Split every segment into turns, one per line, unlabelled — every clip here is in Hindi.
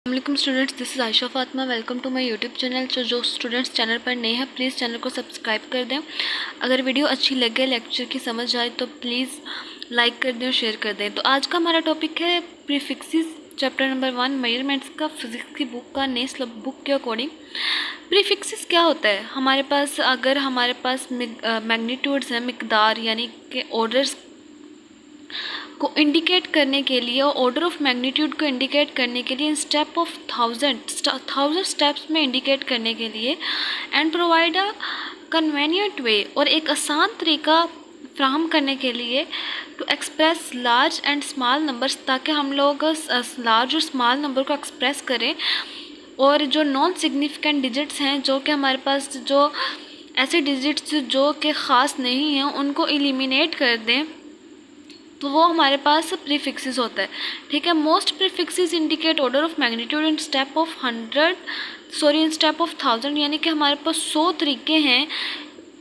अस्सलाम students, this is Ayesha Fatima. Welcome to my YouTube channel. जो स्टूडेंट्स चैनल पर नए हैं प्लीज़ चैनल को सब्सक्राइब कर दें। अगर वीडियो अच्छी लगे, लेक्चर की समझ आए तो प्लीज़ लाइक कर दें और शेयर कर दें। तो आज का हमारा टॉपिक है प्रीफिक्सेस, चैप्टर नंबर 1 मेजरमेंट्स का, फिजिक्स की बुक का, नई बुक के अकॉर्डिंग। प्रीफिक्सेस क्या होता है? हमारे पास अगर हमारे पास मैग्नीट्यूड्स हैं, मिकदार यानी कि ऑर्डर्स को इंडिकेट करने के लिए, ऑर्डर ऑफ मैग्नीट्यूड को इंडिकेट करने के लिए, स्टेप ऑफ थाउजेंड स्टेप्स में इंडिकेट करने के लिए, and provide a convenient way, और एक आसान तरीका फ्राहम करने के लिए, to express large and small numbers, ताकि हम लोग लार्ज और स्मॉल नंबर को एक्सप्रेस करें, और जो नॉन सिग्निफिकेंट डिजिट्स हैं, जो कि हमारे पास जो ऐसे डिजिट्स जो कि ख़ास नहीं हैं, उनको एलिमिनेट कर दें, तो वो हमारे पास प्रीफिक्सेस होता है। ठीक है। Most prefixes indicate order of magnitude in step of 1000, यानी कि हमारे पास 100 तरीके हैं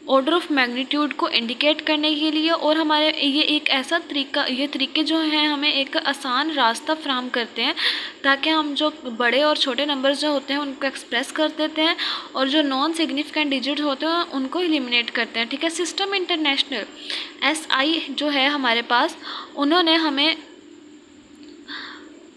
ऑर्डर ऑफ मैग्नीट्यूड को इंडिकेट करने के लिए, और हमारे ये एक ऐसा तरीका, ये तरीके जो हैं हमें एक आसान रास्ता फ्राहम करते हैं, ताकि हम जो बड़े और छोटे नंबर्स जो होते हैं उनको एक्सप्रेस कर देते हैं, और जो नॉन सिग्निफिकेंट डिजिट होते हैं उनको एलिमिनेट करते हैं। ठीक है। सिस्टम इंटरनेशनल SI जो है हमारे पास, उन्होंने हमें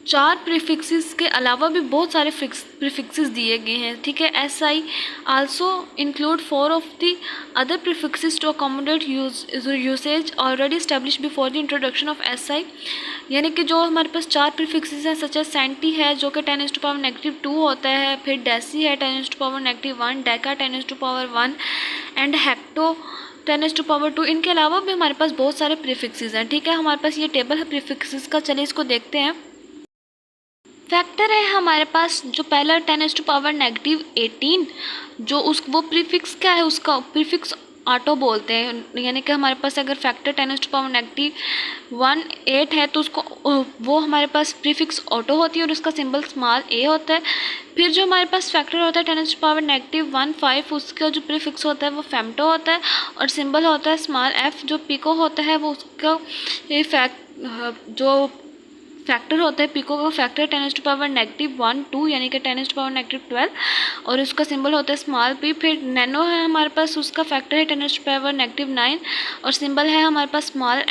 4 प्रीफिक्सेस के अलावा भी बहुत सारे प्रीफिक्सेस दिए गए हैं। ठीक है। SI also include 4 of the other prefixes to accommodate usage already establish before the introduction of SI, यानी कि जो हमारे पास 4 प्रीफिक्सेस हैं, सच एज सेंटी है जो कि 10⁻⁻2 होता है, फिर डेसी है 10⁻⁻1, डेका 10⁻1 एंड हेक्टो 10⁻2। इनके अलावा भी हमारे पास बहुत सारे प्रीफिक्सेस हैं। ठीक है। हमारे पास ये टेबल है प्रीफिक्सेस का, चलिए इसको देखते हैं। फैक्टर है हमारे पास जो पहला 10⁻⁻18, जो वो प्रीफिक्स क्या है, उसका प्रीफिक्स ऑटो बोलते हैं, यानी कि हमारे पास अगर फैक्टर 10⁻⁻18 है तो उसको वो हमारे पास प्रीफिक्स ऑटो होती है और उसका सिंबल स्मॉल a होता है। फिर जो हमारे पास फैक्टर होता है 10⁻⁻15, उसका जो प्रीफिक्स होता है वो फेम्टो होता है, और सिंबल होता है स्मॉल f। जो पिको होता है वो उसका जो फैक्टर होता है पिको का फैक्टर 10⁻⁻1, यानी कि 10⁻⁻12, और उसका सिंबल होता है स्मॉल p। फिर नैनो है हमारे पास, उसका फैक्टर है 10⁻⁻9, और सिंबल है हमारे पास स्मॉल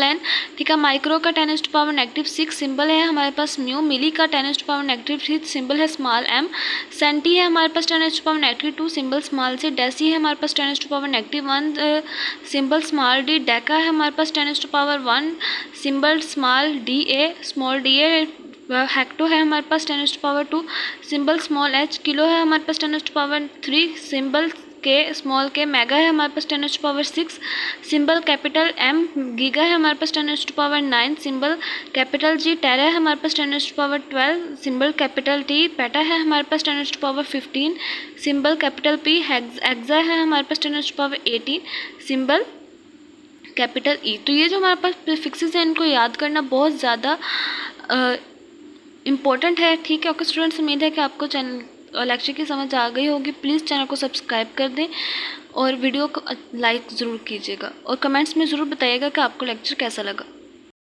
n। ठीक है। माइक्रो का 10⁻⁻6 सिंबल है हमारे पास म्यू। मिली का 10⁻⁻3 सिंबल है स्मॉल m। सेंटी है हमारे पास 10⁻⁻2 सिंबल स्मॉल c। डेसी है हमारे पास 10⁻⁻1 सिंबल स्मॉल d। डेका है हमारे पास 10⁻1 symbol small da, small da। Hecto है हमारे पास 10⁻2 सिंबल स्मॉल h। किलो है हमारे पास 10⁻3 सिंबल के स्मॉल के। मेगा है हमारे पास 10⁻6 सिंबल कैपिटल M। गीगा है हमारे पास 10⁻9 सिंबल कैपिटल G। टेरा है हमारे पास 10⁻12 सिंबल कैपिटल T। पेटा है हमारे पास 10⁻15 सिंबल कैपिटल P। हेक्सा है हमारे पास 10⁻18 सिंबल कैपिटल E। तो ये जो हमारे पास प्रीफिक्सेस हैं, इनको याद करना बहुत ज़्यादा इम्पोर्टेंट है। ठीक है। ओके स्टूडेंट्स, उम्मीद है कि आपको चैनल लेक्चर की समझ आ गई होगी। प्लीज़ चैनल को सब्सक्राइब कर दें और वीडियो को लाइक ज़रूर कीजिएगा, और कमेंट्स में ज़रूर बताइएगा कि आपको लेक्चर कैसा लगा।